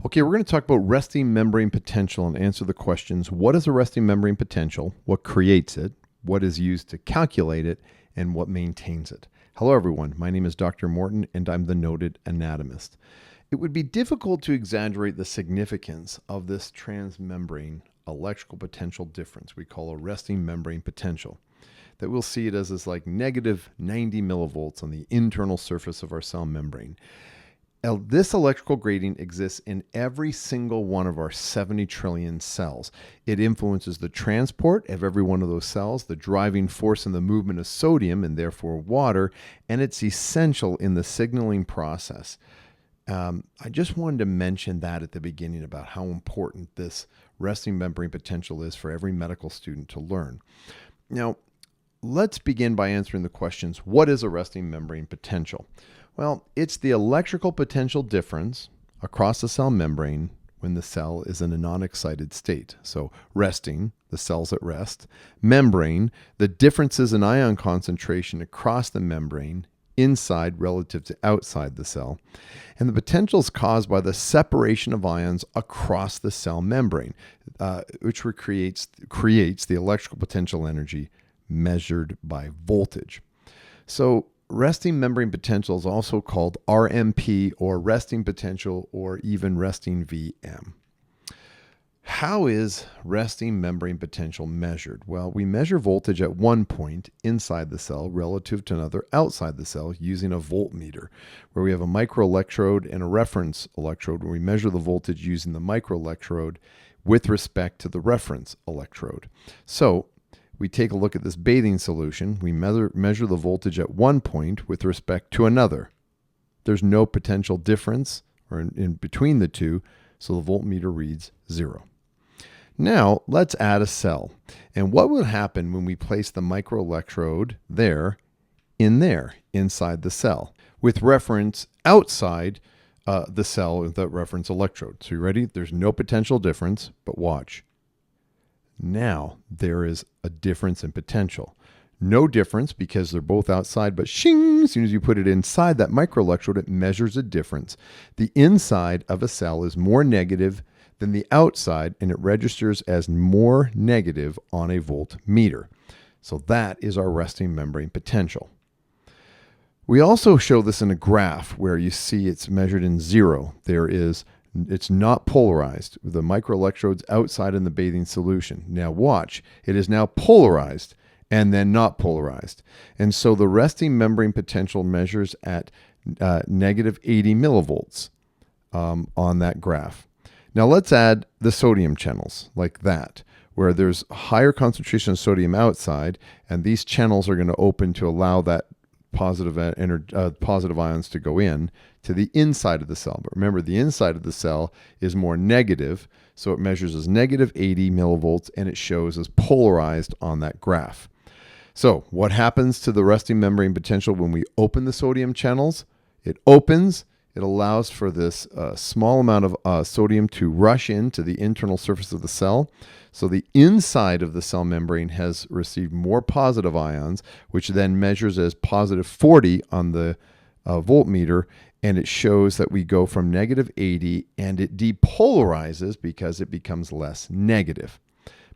Okay, we're going to talk about resting membrane potential and answer the questions: what is a resting membrane potential? What creates it? What is used to calculate it? And what maintains it? Hello, everyone. My name is Dr. Morton, and I'm the noted anatomist. It would be difficult to exaggerate the significance of this transmembrane electrical potential difference we call a resting membrane potential. That we'll see it as this like negative 90 millivolts on the internal surface of our cell membrane. This electrical gradient exists in every single one of our 70 trillion cells. It influences the transport of every one of those cells, the driving force in the movement of sodium and therefore water, and it's essential in the signaling process. I just wanted to mention that at the beginning about how important this resting membrane potential is for every medical student to learn. Now, let's begin by answering the questions: what is a resting membrane potential? Well, it's the electrical potential difference across the cell membrane when the cell is in a non-excited state. So resting, the cell's at rest. Membrane, the differences in ion concentration across the membrane, inside relative to outside the cell. And the potential is caused by the separation of ions across the cell membrane, which creates the electrical potential energy measured by voltage. So resting membrane potential is also called RMP, or resting potential, or even resting VM. How is resting membrane potential measured? Well, we measure voltage at one point inside the cell relative to another outside the cell using a voltmeter, where we have a microelectrode and a reference electrode, where we measure the voltage using the microelectrode with respect to the reference electrode. So we take a look at this bathing solution. We measure the voltage at one point with respect to another. There's no potential difference or in between the two, so the voltmeter reads 0. Now, let's add a cell. And what will happen when we place the microelectrode inside the cell, with reference outside the cell with that reference electrode? So you ready? There's no potential difference, but watch. Now there is a difference in potential. No difference because they're both outside, but shing, as soon as you put it inside that microelectrode, it measures a difference. The inside of a cell is more negative than the outside, and it registers as more negative on a voltmeter. So that is our resting membrane potential. We also show this in a graph where you see it's measured in 0. It's not polarized. The microelectrode's outside in the bathing solution. Now watch, it is now polarized and then not polarized. And so the resting membrane potential measures at negative 80 millivolts on that graph. Now let's add the sodium channels like that, where there's a higher concentration of sodium outside, and these channels are going to open to allow that positive ions to go in to the inside of the cell. But remember, the inside of the cell is more negative, so it measures as negative 80 millivolts, and it shows as polarized on that graph. So what happens to the resting membrane potential when we open the sodium channels? It opens. It allows for this small amount of sodium to rush into the internal surface of the cell. So the inside of the cell membrane has received more positive ions, which then measures as positive 40 on the voltmeter, and it shows that we go from negative 80, and it depolarizes because it becomes less negative.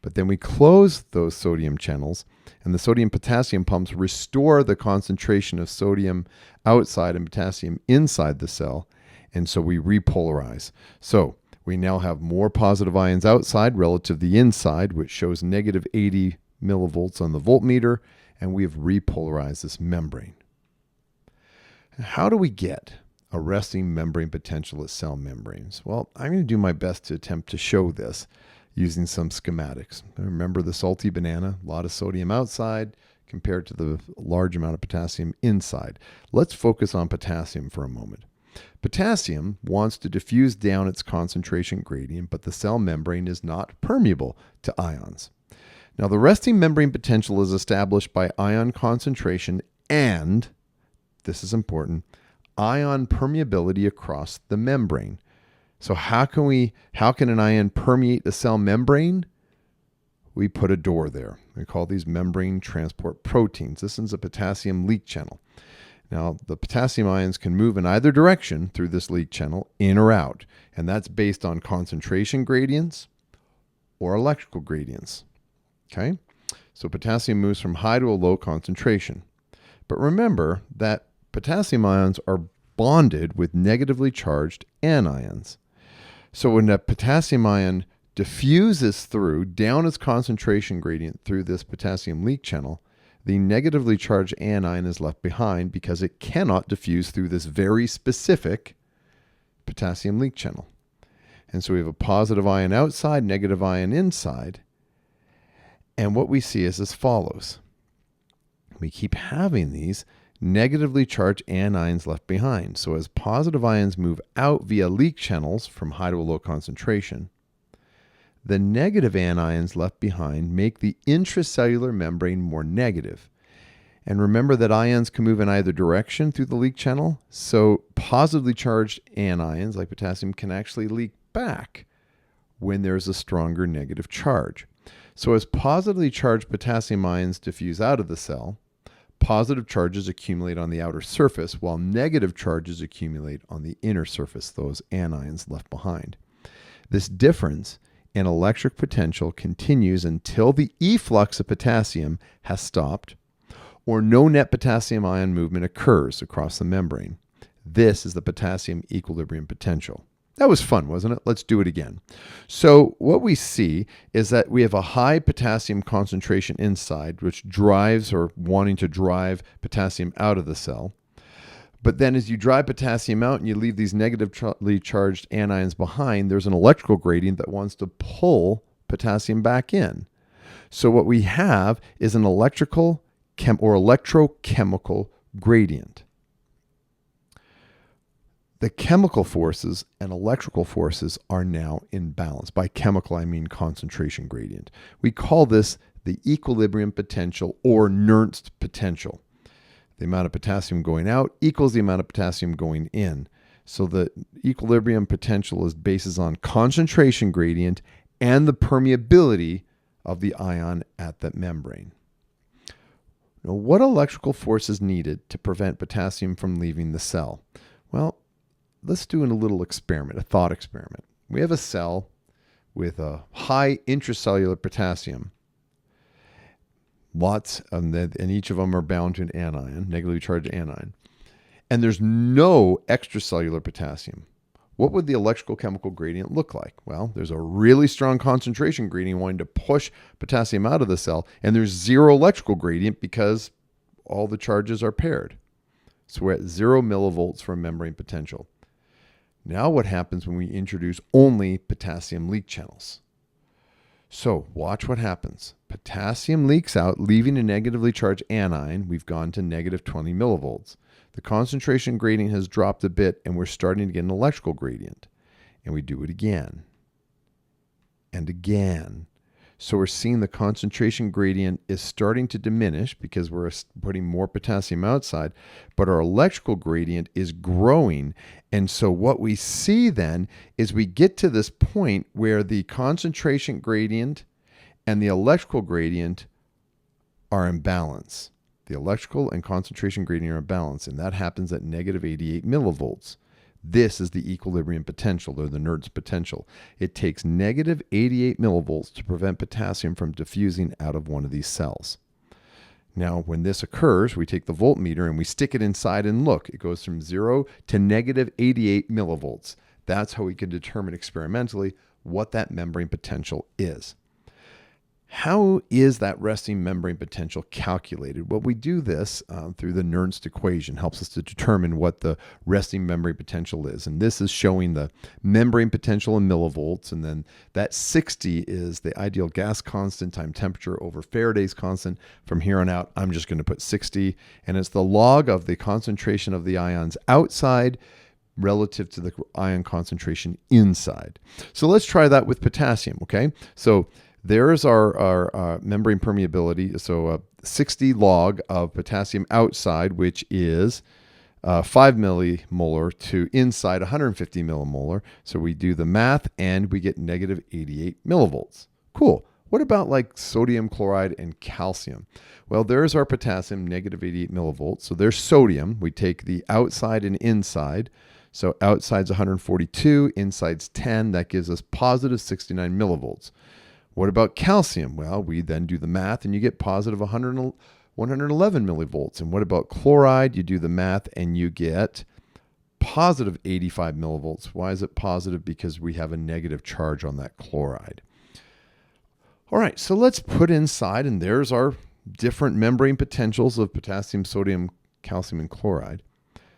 But then we close those sodium channels, and the sodium-potassium pumps restore the concentration of sodium outside and potassium inside the cell, and so we repolarize. So we now have more positive ions outside relative to the inside, which shows negative 80 millivolts on the voltmeter, and we have repolarized this membrane. How do we get a resting membrane potential at cell membranes? Well, I'm going to do my best to attempt to show this using some schematics. Remember the salty banana, a lot of sodium outside compared to the large amount of potassium inside. Let's focus on potassium for a moment. Potassium wants to diffuse down its concentration gradient, but the cell membrane is not permeable to ions. Now, the resting membrane potential is established by ion concentration and, this is important, ion permeability across the membrane. So how can an ion permeate the cell membrane? We put a door there. We call these membrane transport proteins. This is a potassium leak channel. Now, the potassium ions can move in either direction through this leak channel, in or out, and that's based on concentration gradients or electrical gradients. Okay? So potassium moves from high to a low concentration. But remember that potassium ions are bonded with negatively charged anions. So when a potassium ion diffuses through down its concentration gradient through this potassium leak channel, the negatively charged anion is left behind because it cannot diffuse through this very specific potassium leak channel. And so we have a positive ion outside, negative ion inside. And what we see is as follows. We keep having these negatively charged anions left behind. So as positive ions move out via leak channels from high to a low concentration, the negative anions left behind make the intracellular membrane more negative. And remember that ions can move in either direction through the leak channel. So positively charged anions like potassium can actually leak back when there's a stronger negative charge. So as positively charged potassium ions diffuse out of the cell, positive charges accumulate on the outer surface while negative charges accumulate on the inner surface, those anions left behind. This difference in electric potential continues until the efflux of potassium has stopped or no net potassium ion movement occurs across the membrane. This is the potassium equilibrium potential. That was fun, wasn't it? Let's do it again. So what we see is that we have a high potassium concentration inside, which drives or wanting to drive potassium out of the cell. But then as you drive potassium out and you leave these negatively charged anions behind, there's an electrical gradient that wants to pull potassium back in. So what we have is an electrical or electrochemical gradient. The chemical forces and electrical forces are now in balance. By chemical, I mean concentration gradient. We call this the equilibrium potential or Nernst potential. The amount of potassium going out equals the amount of potassium going in. So the equilibrium potential is based on concentration gradient and the permeability of the ion at that membrane. Now, what electrical force is needed to prevent potassium from leaving the cell? Well, let's do a little experiment, a thought experiment. We have a cell with a high intracellular potassium. Lots, and each of them are bound to an anion, negatively charged anion. And there's no extracellular potassium. What would the electrical chemical gradient look like? Well, there's a really strong concentration gradient wanting to push potassium out of the cell, and there's zero electrical gradient because all the charges are paired. So we're at 0 millivolts for membrane potential. Now what happens when we introduce only potassium leak channels? So watch what happens. Potassium leaks out, leaving a negatively charged anion. We've gone to negative 20 millivolts. The concentration gradient has dropped a bit, and we're starting to get an electrical gradient. And we do it again and again. So we're seeing the concentration gradient is starting to diminish because we're putting more potassium outside, but our electrical gradient is growing. And so what we see then is we get to this point where the concentration gradient and the electrical gradient are in balance. The electrical and concentration gradient are in balance, and that happens at negative 88 millivolts. This is the equilibrium potential, or the Nernst potential. It takes negative 88 millivolts to prevent potassium from diffusing out of one of these cells. Now, when this occurs, we take the voltmeter and we stick it inside and look. It goes from 0 to negative 88 millivolts. That's how we can determine experimentally what that membrane potential is. How is that resting membrane potential calculated? Well, we do this through the Nernst equation. Helps us to determine what the resting membrane potential is. And this is showing the membrane potential in millivolts. And then that 60 is the ideal gas constant times temperature over Faraday's constant. From here on out, I'm just going to put 60. And it's the log of the concentration of the ions outside relative to the ion concentration inside. So let's try that with potassium, okay? So there's our membrane permeability. So 60 log of potassium outside, which is 5 millimolar, to inside 150 millimolar. So we do the math and we get negative 88 millivolts. Cool. What about like sodium chloride and calcium? Well, there's our potassium, negative 88 millivolts. So there's sodium. We take the outside and inside. So outside's 142, inside's 10. That gives us positive 69 millivolts. What about calcium? Well, we then do the math and you get positive 111 millivolts. And what about chloride? You do the math and you get positive 85 millivolts. Why is it positive? Because we have a negative charge on that chloride. All right, so let's put inside, and there's our different membrane potentials of potassium, sodium, calcium, and chloride.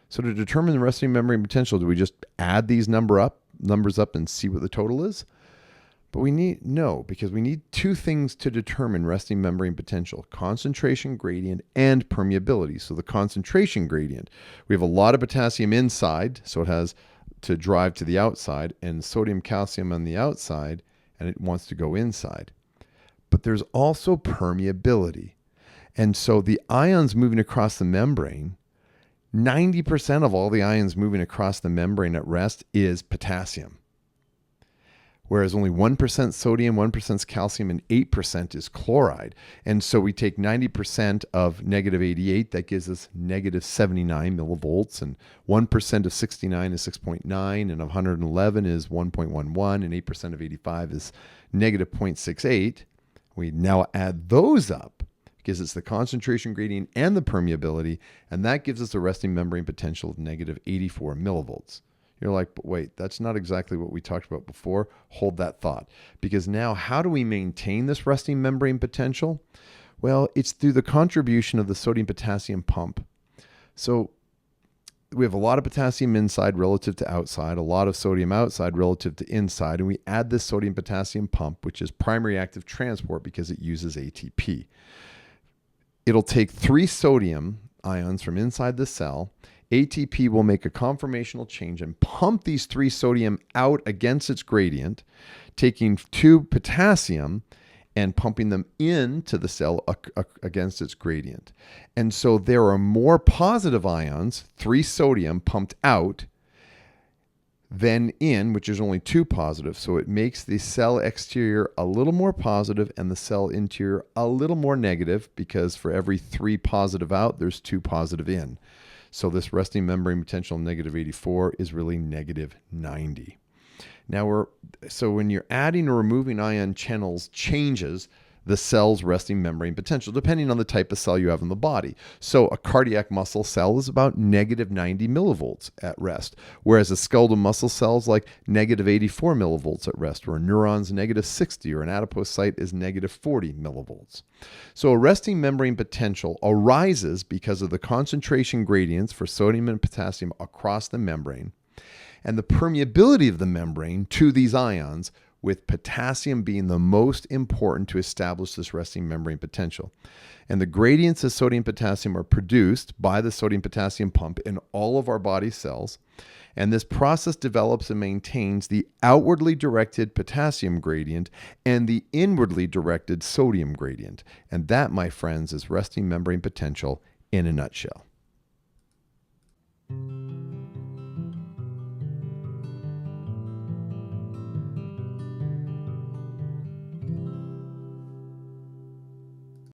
So to determine the resting membrane potential, do we just add these numbers up and see what the total is? But because we need two things to determine resting membrane potential: concentration gradient and permeability. So the concentration gradient, we have a lot of potassium inside, so it has to drive to the outside, and sodium, calcium on the outside, and it wants to go inside. But there's also permeability. And so the ions moving across the membrane, 90% of all the ions moving across the membrane at rest is potassium. Whereas only 1% sodium, 1% calcium, and 8% is chloride. And so we take 90% of negative 88, that gives us negative 79 millivolts, and 1% of 69 is 6.9, and of 111 is 1.11, and 8% of 85 is negative 0.68. We now add those up because it's the concentration gradient and the permeability, and that gives us a resting membrane potential of negative 84 millivolts. You're like, but wait, that's not exactly what we talked about before. Hold that thought. Because now, how do we maintain this resting membrane potential? Well, it's through the contribution of the sodium-potassium pump. So we have a lot of potassium inside relative to outside, a lot of sodium outside relative to inside, and we add this sodium-potassium pump, which is primary active transport because it uses ATP. It'll take 3 sodium ions from inside the cell. ATP will make a conformational change and pump these 3 sodium out against its gradient, taking 2 potassium and pumping them into the cell against its gradient. And so there are more positive ions, 3 sodium, pumped out than in, which is only 2 positive. So it makes the cell exterior a little more positive and the cell interior a little more negative, because for every 3 positive out, there's 2 positive in. So this resting membrane potential negative 84 is really negative 90. Now so when you're adding or removing ion channels changes the cell's resting membrane potential, depending on the type of cell you have in the body. So a cardiac muscle cell is about negative 90 millivolts at rest, whereas a skeletal muscle cell is like negative 84 millivolts at rest, or a neuron's negative 60, or an adipocyte is negative 40 millivolts. So a resting membrane potential arises because of the concentration gradients for sodium and potassium across the membrane, and the permeability of the membrane to these ions, with potassium being the most important to establish this resting membrane potential. And the gradients of sodium-potassium are produced by the sodium-potassium pump in all of our body cells. And this process develops and maintains the outwardly directed potassium gradient and the inwardly directed sodium gradient. And that, my friends, is resting membrane potential in a nutshell.